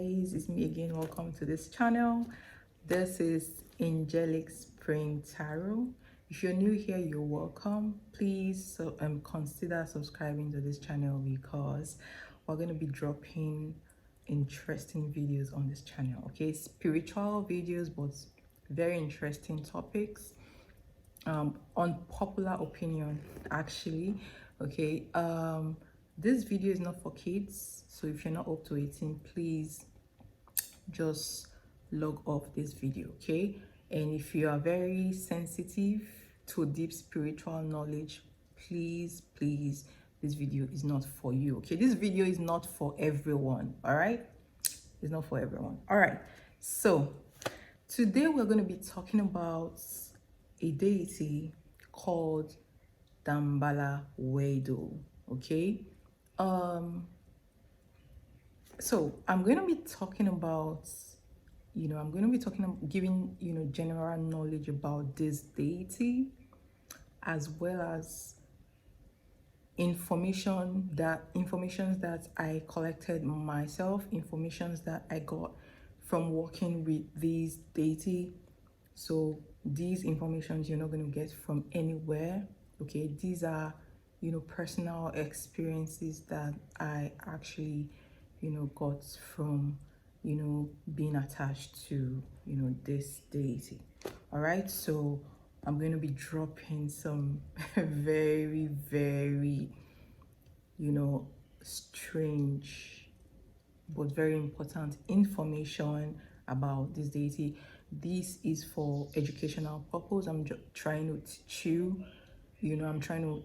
guys, it's me again. Welcome to this channel. This is Angelic Spring Tarot. If you're new here, you're welcome. Please consider subscribing to this channel because we're going to be dropping interesting videos on this channel. Okay, spiritual videos, but very interesting topics, unpopular opinion actually. Okay, this video is not for kids, so if you're not up to 18, please just log off this video. Okay, and if you are very sensitive to deep spiritual knowledge, please this video is not for you. Okay, this video is not for everyone. All right, it's not for everyone. All right, so today we're going to be talking about a deity called DAMBALLA WEDO. Okay, so I'm going to be talking about, giving general knowledge about this deity, as well as information that I collected myself, information that I got from working with this deity. So these informations you're not going to get from anywhere. Okay, these are personal experiences that I actually got from being attached to this deity. All right, so I'm going to be dropping some very strange but very important information about this deity. This is for educational purpose. I'm just trying to teach you, I'm trying to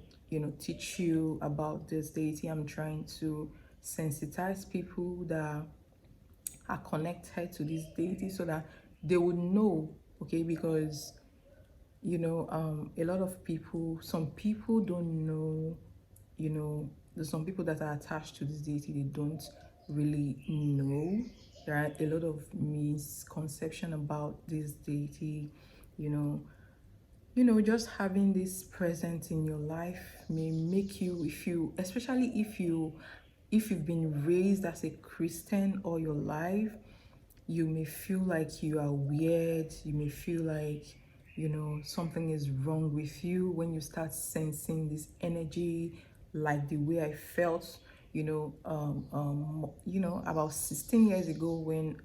teach you about this deity. I'm trying to sensitize people that are connected to this deity so that they would know. Okay, because a lot of people, some people don't know, there's some people that are attached to this deity, they don't really know. There are a lot of misconception about this deity. Just having this present in your life may make you, especially if you've been raised as a Christian all your life, you may feel like you are weird. You may feel like something is wrong with you when you start sensing this energy, like the way I felt about 16 years ago when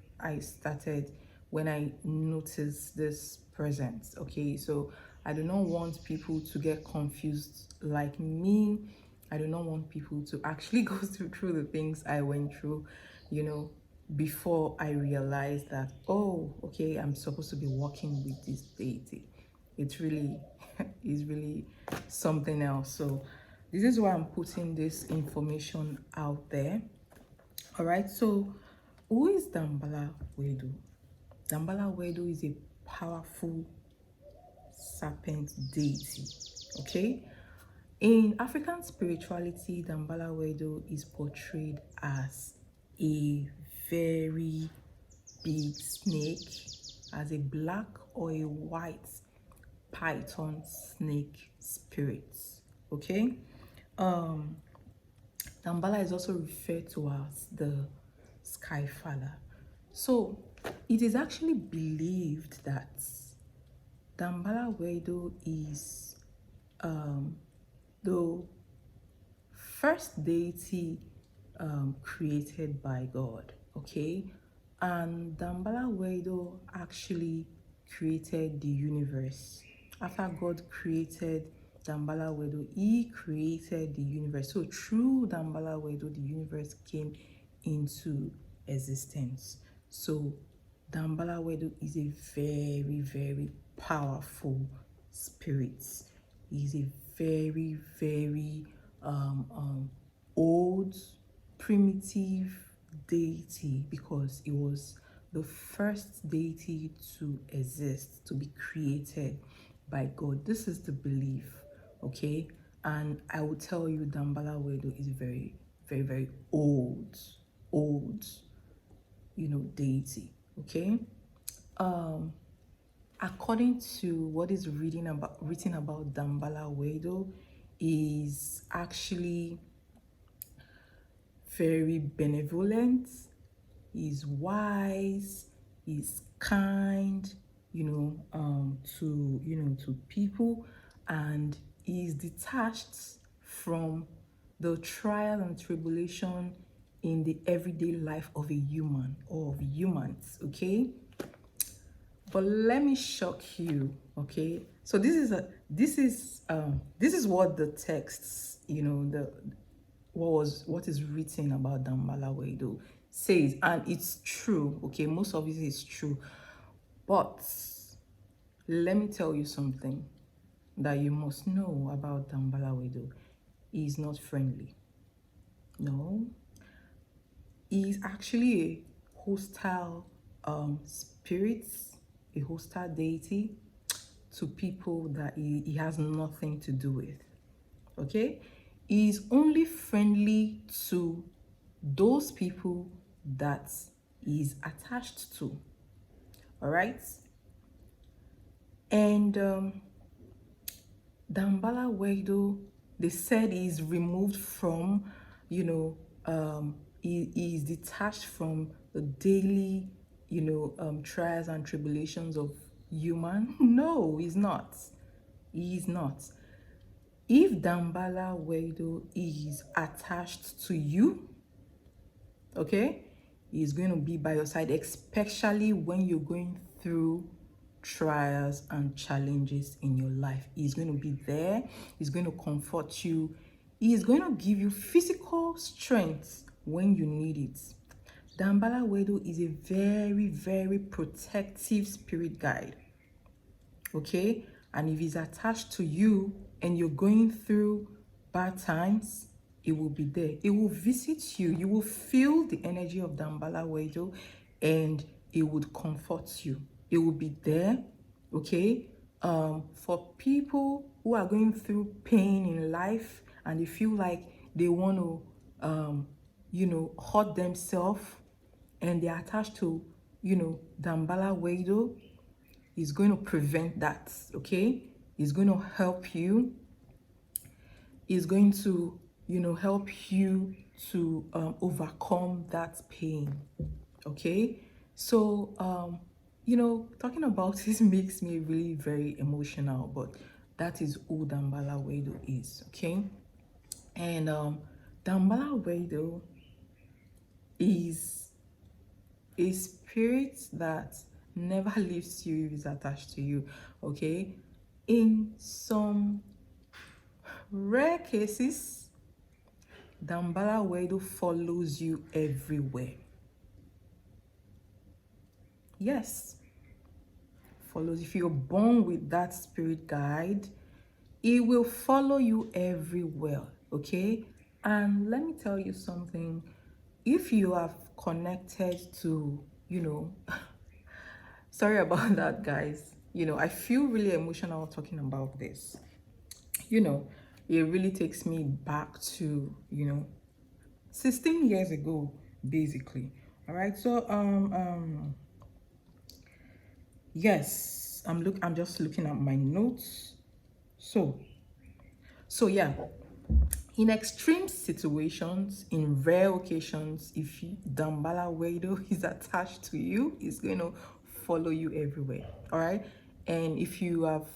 I noticed this presence. Okay, so I do not want people to get confused like me. I do not want people to actually go through the things I went through before I realized that, oh, okay, I'm supposed to be working with this deity. It's really is really something else. So this is why I'm putting this information out there. All right, so who is DAMBALLA WEDO? DAMBALLA WEDO is a powerful serpent deity. Okay, in African spirituality, DAMBALLA WEDO is portrayed as a very big snake, as a black or a white python snake spirit. Okay, DAMBALLA is also referred to as the Sky Father. So it is actually believed that DAMBALLA WEDO is the first deity created by God. Okay, and DAMBALLA WEDO actually created the universe. After God created DAMBALLA WEDO, he created the universe. So through DAMBALLA WEDO, the universe came into existence. So DAMBALLA WEDO is a very powerful spirit. He's a very old, primitive deity, because it was the first deity to exist, to be created by God. This is the belief. Okay, and I will tell you, DAMBALLA WEDO is very old deity. Okay, according to what is written about DAMBALLA WEDO, is actually very benevolent. He's wise, he's kind, to people, and he's detached from the trial and tribulation in the everyday life of a human or of humans, okay? But let me shock you, okay? So this is what the texts, what is written about Damballa WEDO says, and it's true, okay? Most of it is true. But let me tell you something that you must know about Damballa WEDO. He is not friendly. No. He is actually a hostile spirit, a hostile deity to people that he has nothing to do with. Okay? He is only friendly to those people that he is attached to. All right? And Damballa WEDO, they said is removed from, he is detached from the daily, trials and tribulations of human. No, he's not. He is not. If Damballa WEDO is attached to you, okay, he's going to be by your side, especially when you're going through trials and challenges in your life. He's going to be there. He's going to comfort you. He's going to give you physical strength when you need it. Damballa WEDO is a very, very protective spirit guide, okay? And if he's attached to you and you're going through bad times, it will be there. It will visit you. You will feel the energy of Damballa WEDO, and it would comfort you. It will be there, okay? For people who are going through pain in life and they feel like they want to, hurt themselves, and they're attached to, Damballa WEDO, is going to prevent that, okay? It's going to help you. It's going to, help you to overcome that pain, okay? So, talking about this makes me really very emotional, but that is who Damballa WEDO is, okay? And Damballa WEDO is a spirit that never leaves you if it's attached to you, okay? In some rare cases, Damballa WEDO follows you everywhere. Yes, follows. If you're born with that spirit guide, it will follow you everywhere, okay? And let me tell you something. If you have connected to, sorry about that, guys. I feel really emotional talking about this. It really takes me back to, 16 years ago, basically. All right. So, yes, I'm just looking at my notes. So yeah, in extreme situations, in rare occasions, if Damballa WEDO is attached to you, it's going to follow you everywhere. All right. And if you have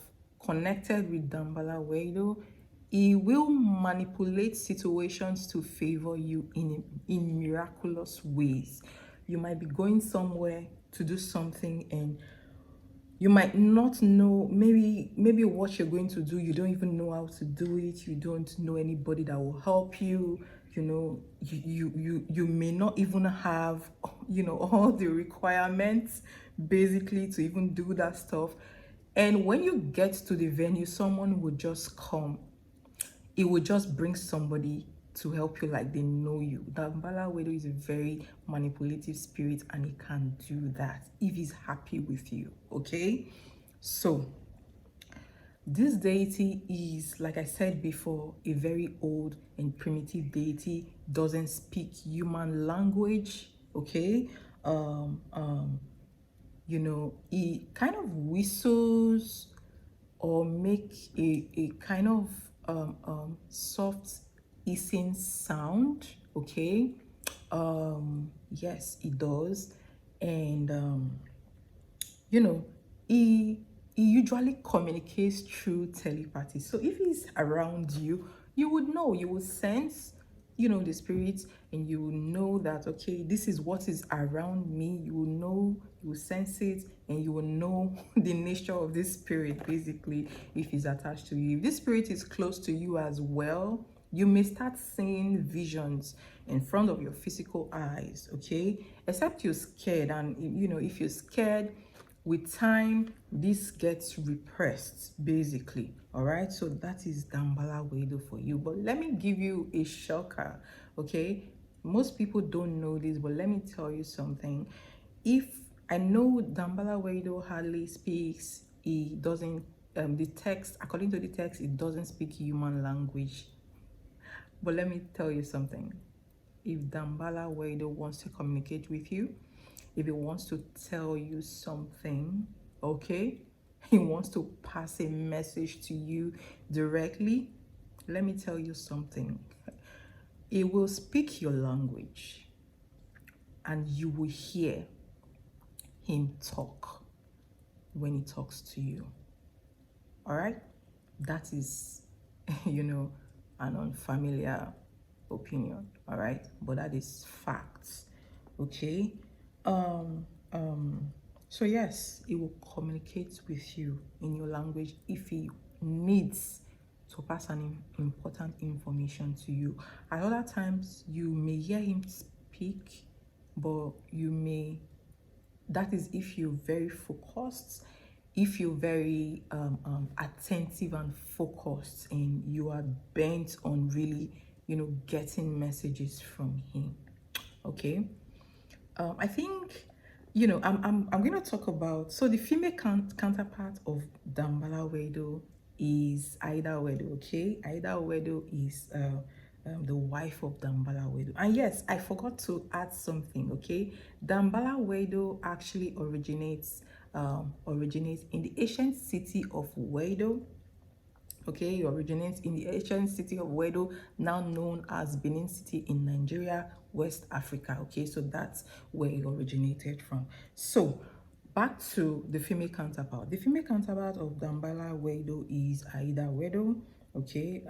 connected with Damballa WEDO, he will manipulate situations to favor you in miraculous ways. You might be going somewhere to do something, and you might not know, maybe what you're going to do, you don't even know how to do it. You don't know anybody that will help you. You may not even have, all the requirements basically to even do that stuff. And when you get to the venue, someone will just come. It will just bring somebody to help you like they know you. Damballa WEDO is a very manipulative spirit, and he can do that if he's happy with you, okay? So this deity is, like I said before, a very old and primitive deity, doesn't speak human language, okay? He kind of whistles or make a kind of soft hissing sound, okay? Yes, it does. And you know, he usually communicates through telepathy. So if he's around you, you would know, you will sense, the spirit, and you will know that, okay, this is what is around me. You will know, you will sense it, and you will know the nature of this spirit, basically, if he's attached to you. If this spirit is close to you as well, you may start seeing visions in front of your physical eyes, okay? Except you're scared, and if you're scared, with time this gets repressed, basically. All right, so that is Damballa WEDO for you. But let me give you a shocker, okay? Most people don't know this, but let me tell you something. If I know Damballa WEDO hardly speaks, he doesn't, the text, according to the text, it doesn't speak human language. But let me tell you something. If Damballa WEDO wants to communicate with you, if he wants to tell you something, okay, he wants to pass a message to you directly, let me tell you something. He will speak your language and you will hear him talk when he talks to you. All right, that is an unfamiliar opinion. All right, but that is facts. Okay. um so yes, he will communicate with you in your language if he needs to pass an important information to you. At other times you may hear him speak, but that is if you're very focused, if you're very attentive and focused, and you are bent on really getting messages from him. Okay. I think I'm going to talk about, so the female counterpart of Damballa WEDO is Ida WEDO. Okay, Ida WEDO is the wife of Damballa WEDO. And yes, I forgot to add something. Okay, Damballa WEDO actually originates in the ancient city of WEDO. Okay, it originates in the ancient city of WEDO, now known as Benin City in Nigeria, West Africa. Okay, so that's where it originated from. So back to the female counterpart. The female counterpart of Damballa WEDO is Aida WEDO. Okay,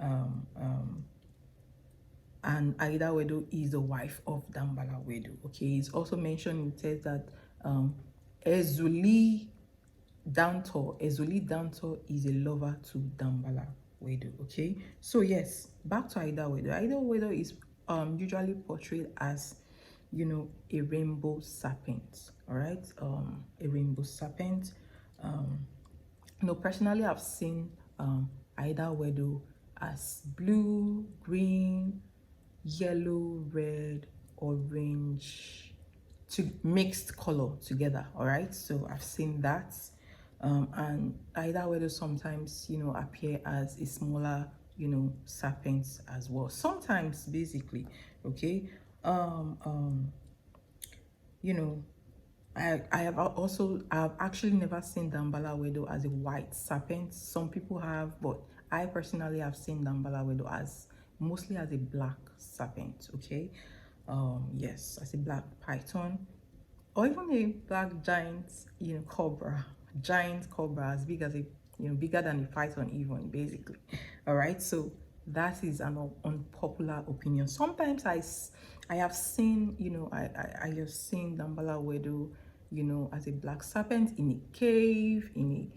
and Aida WEDO is the wife of Damballa WEDO. Okay, it's also mentioned in the text that Ezuli Danto is a lover to Damballa WEDO. Okay, so yes, back to Aida WEDO. Aida WEDO is usually portrayed as a rainbow serpent. All right, a rainbow serpent. Personally, I've seen Aida WEDO as blue, green, yellow, red, orange, to mixed color together. All right, so I've seen that. And Aida WEDO sometimes appear as a smaller serpents as well, sometimes, basically. Okay. You know I've actually never seen Damballa WEDO as a white serpent. Some people have, but I personally have seen Damballa WEDO as mostly as a black serpent. Okay. Yes, as a black python, or even a black giant cobra, giant cobra, as big as a bigger than a python even, basically. All right, so that is an unpopular opinion. Sometimes I have seen I have seen Damballa WEDO as a black serpent in a cave, in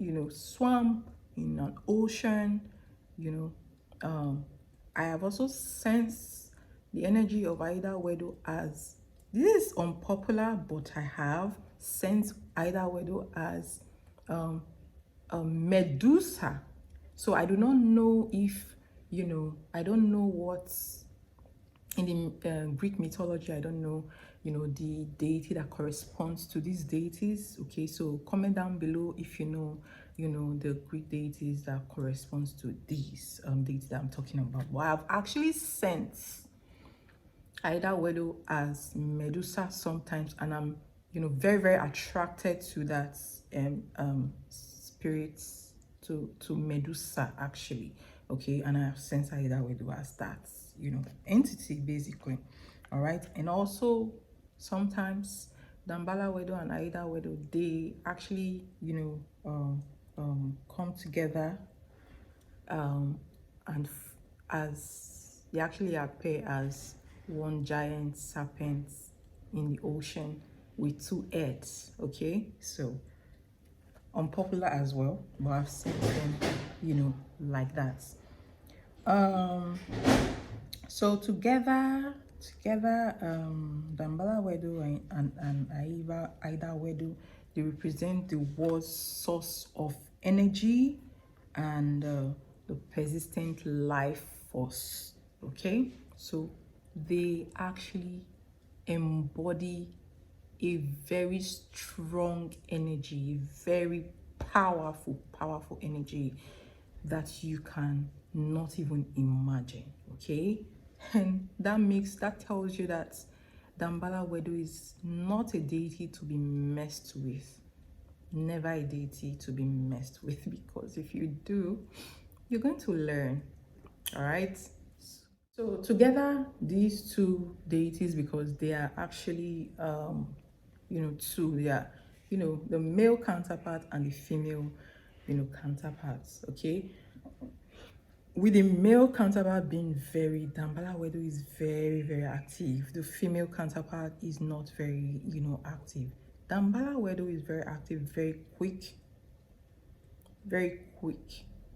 a swamp, in an ocean. I have also sensed the energy of Aida WEDO as, this is unpopular, but I have sensed Aida WEDO as a Medusa. So I do not know if I don't know what's in the Greek mythology. I don't know the deity that corresponds to these deities. Okay, so comment down below if you know the Greek deities that corresponds to these deities that I'm talking about. Well, I've actually sensed Aida WEDO as Medusa sometimes, and I'm very, very attracted to that spirit, to Medusa, actually. Okay, and I have sensed Aida WEDO as that entity, basically. All right. And also sometimes Damballa WEDO and Aida WEDO, they actually, come together, and as they actually appear as one giant serpent in the ocean with two heads. Okay, so unpopular as well, but I've seen them, like that. Um, so together, Damballa WEDO and Aida WEDO, they represent the world's source of energy and the persistent life force. Okay, so they actually embody a very strong energy, very powerful energy that you can not even imagine. Okay, and that tells you that Damballa WEDO is not a deity to be messed with. Never a deity to be messed with, because if you do, you're going to learn. All right. So together, these two deities, because they are actually, two. They are, the male counterpart and the female, counterparts. Okay. With the male counterpart being Damballa WEDO is very active. The female counterpart is not very, active. Damballa WEDO is very active, very quick,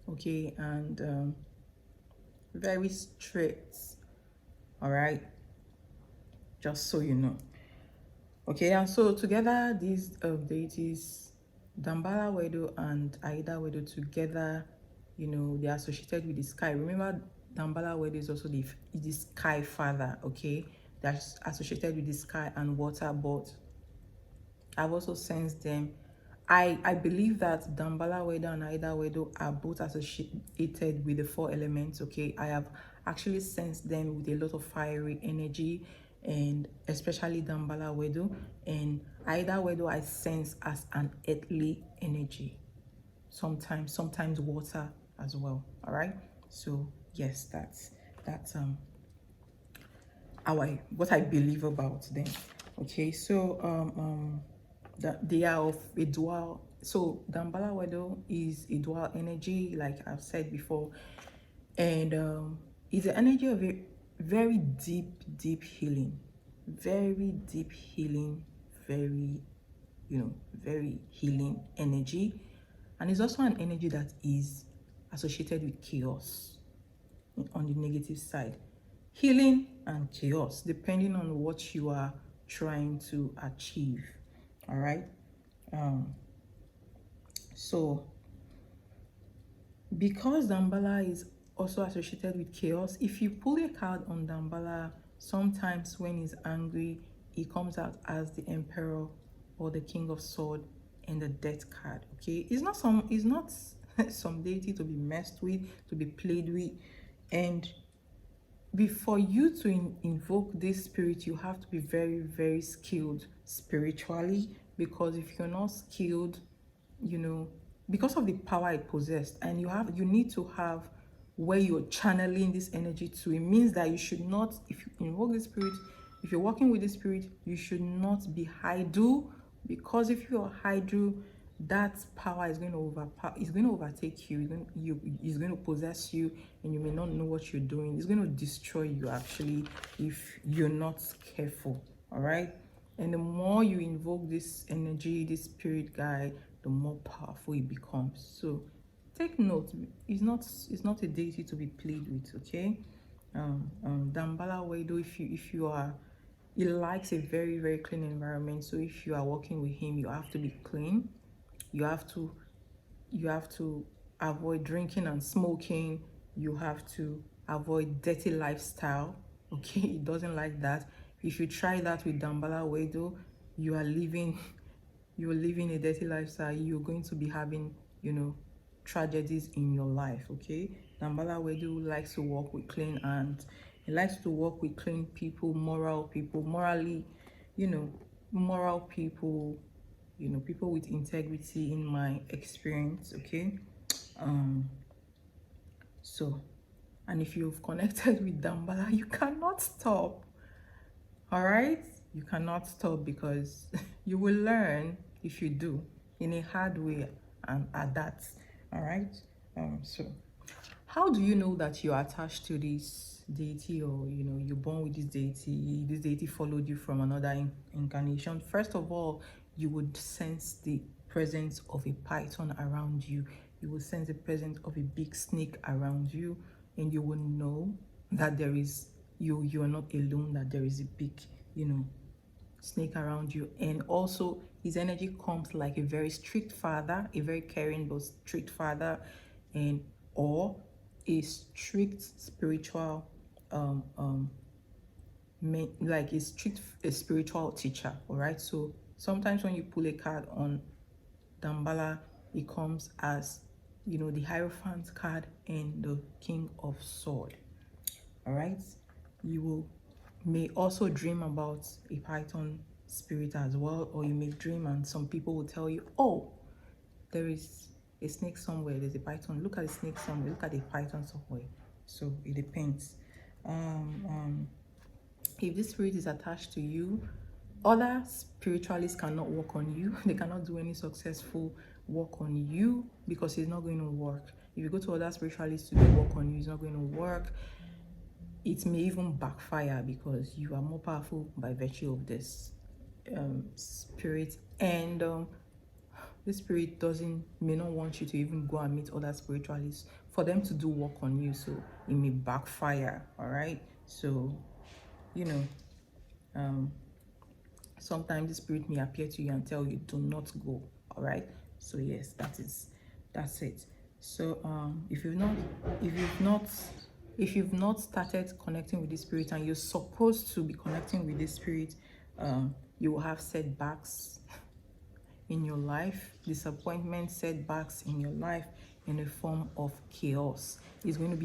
okay, and very straight. All right, just so you know. Okay, and so together these deities, Damballa WEDO and Aida WEDO together, they're associated with the sky. Remember, Damballa WEDO is also the sky father. Okay, that's associated with the sky and water, but I've also sensed them. I believe that Damballa WEDO and Aida WEDO are both associated with the four elements. Okay, I have actually sensed them with a lot of fiery energy, and especially Damballa WEDO, and Aida WEDO I sense as an earthly energy. Sometimes water as well. All right. So yes, that's what I believe about them. Okay, so that they are of a dual. So Damballa WEDO is a dual energy, like I've said before, and it's the energy of a very deep healing, very deep healing, very very healing energy, and it's also an energy that is associated with chaos on the negative side. Healing and chaos, depending on what you are trying to achieve. All right. So because Damballa is also associated with chaos, if you pull a card on Damballa, sometimes when he's angry, he comes out as the Emperor or the King of Sword and the Death card. Okay, it's not some deity to be messed with, to be played with. And before you to invoke this spirit, you have to be very skilled spiritually, because if you're not skilled, because of the power it possessed, and you need to have where you're channeling this energy to. It means that you should not, if you invoke the spirit, if you're working with the spirit, you should not be Haidu, because if you're Haidu, that power is going to overtake you. It's going to possess you, and you may not know what you're doing. It's going to destroy you actually if you're not careful. All right. And the more you invoke this energy, this spirit guide, the more powerful it becomes. So take note, it's not a deity to be played with. Okay. Damballa WEDO, if you are, he likes a very clean environment. So if you are working with him, you have to be clean. You have to avoid drinking and smoking. You have to avoid dirty lifestyle. Okay, it doesn't like that. If you try that with Damballa WEDO, you're living a dirty lifestyle. You're going to be having, tragedies in your life. Okay, Damballa WEDO likes to work with clean hands. He likes to work with clean people, moral people, moral people, people with integrity, in my experience. Okay, so, and if you've connected with Damballa, you cannot stop. All right, you cannot stop, because you will learn if you do, in a hard way, and at that. All right. So how do you know that you're attached to this deity, or you're born with this deity followed you from another incarnation? First of all, you would sense the presence of a python around you. You will sense the presence of a big snake around you, and you will know that there is you are not alone, that there is a big snake around you. And also, his energy comes like a very strict father, a very caring but strict father, and or a strict spiritual like a spiritual teacher. All right, so sometimes when you pull a card on Damballa, it comes as the Hierophant card and the King of Sword. All right, you may also dream about a python spirit as well, or you may dream and some people will tell you, oh, there is a snake somewhere, there's a python, look at the snake somewhere, look at the python somewhere. So it depends. If this spirit is attached to you, other spiritualists cannot work on you. They cannot do any successful work on you, because it's not going to work. If you go to other spiritualists to do work on you, it's not going to work. It may even backfire, because you are more powerful by virtue of this spirit, and this spirit may not want you to even go and meet other spiritualists for them to do work on you, so it may backfire. All right, so sometimes the spirit may appear to you and tell you, do not go. All right, so yes, that's it. So if you've not started connecting with the spirit, and you're supposed to be connecting with the spirit, you will have setbacks in your life, disappointment, setbacks in your life, in a form of chaos. It's going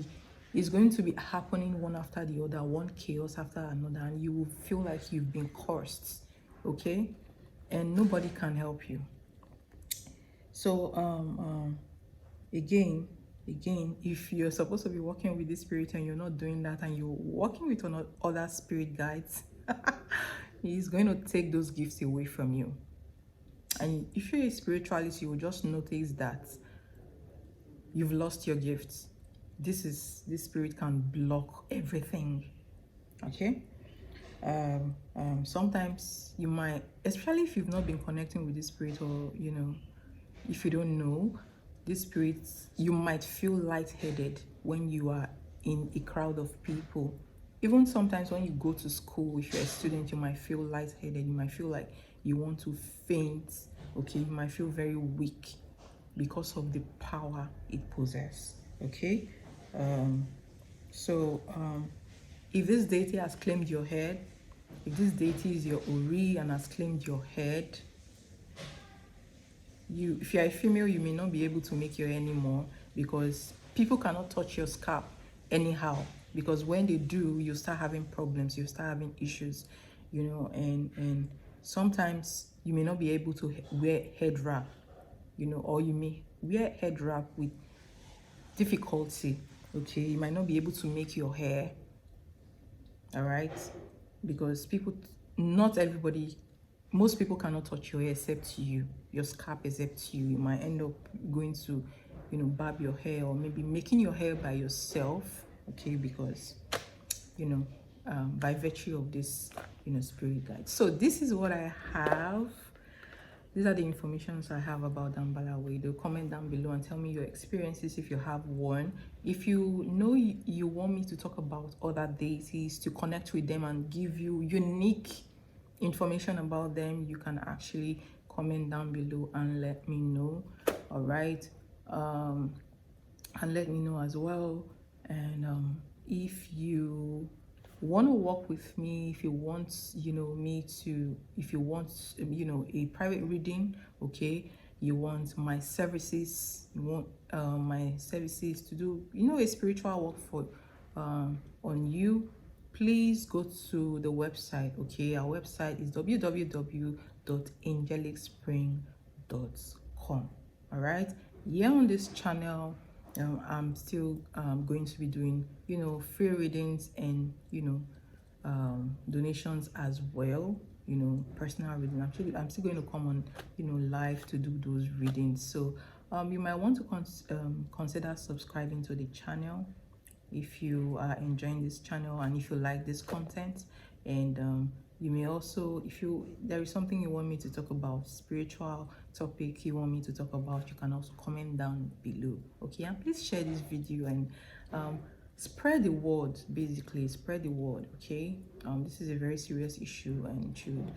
to be happening one after the other, one chaos after another, and you will feel like you've been cursed. Okay, and nobody can help you. So again, if you're supposed to be working with the spirit and you're not doing that, and you're working with other spirit guides, he's going to take those gifts away from you. And if you're a spiritualist, you will just notice that you've lost your gifts. This spirit can block everything. Okay. Sometimes you might, especially if you've not been connecting with this spirit, or if you don't know this spirit, you might feel lightheaded when you are in a crowd of people. Even sometimes when you go to school, if you're a student, you might feel lightheaded. You might feel like you want to faint. Okay, you might feel very weak because of the power it possesses. Okay, so if this deity has claimed your head, if this deity is your Ori and has claimed your head, if you're a female, you may not be able to make your hair anymore, because people cannot touch your scalp anyhow, because when they do, you start having problems, you start having issues, and sometimes you may not be able to wear head wrap, or you may wear head wrap with difficulty. Okay, you might not be able to make your hair. All right, because most people cannot touch your hair except you, your scalp except you. You might end up going to barb your hair, or maybe making your hair by yourself. Okay, because by virtue of this spirit guide. So this is what I have. These are the informations I have about Damballa WEDO. Comment down below and tell me your experiences if you have one. If you know you want me to talk about other deities, to connect with them and give you unique information about them, you can actually comment down below and let me know. All right, and let me know as well. And if you want to work with me, if you want if you want a private reading, okay, you want my services, to do a spiritual work for on you, please go to the website. Okay, our website is www.angelicspring.com. all right, here on this channel, I'm still going to be doing free readings and donations as well, you know, personal reading. Actually, I'm still going to come on, you know, live to do those readings. So you might want to consider subscribing to the channel if you are enjoying this channel and if you like this content. And you may also, if there is something you want me to talk about, spiritual topic you want me to talk about, you can also comment down below. Okay, and please share this video and spread the word. Basically, spread the word. Okay, this is a very serious issue and should,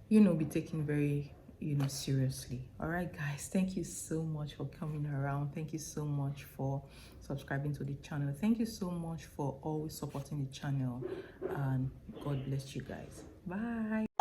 you know, be taken very, you know, seriously. All right, guys, thank you so much for coming around. Thank you so much for subscribing to the channel. Thank you so much for always supporting the channel, and God bless you guys. Bye.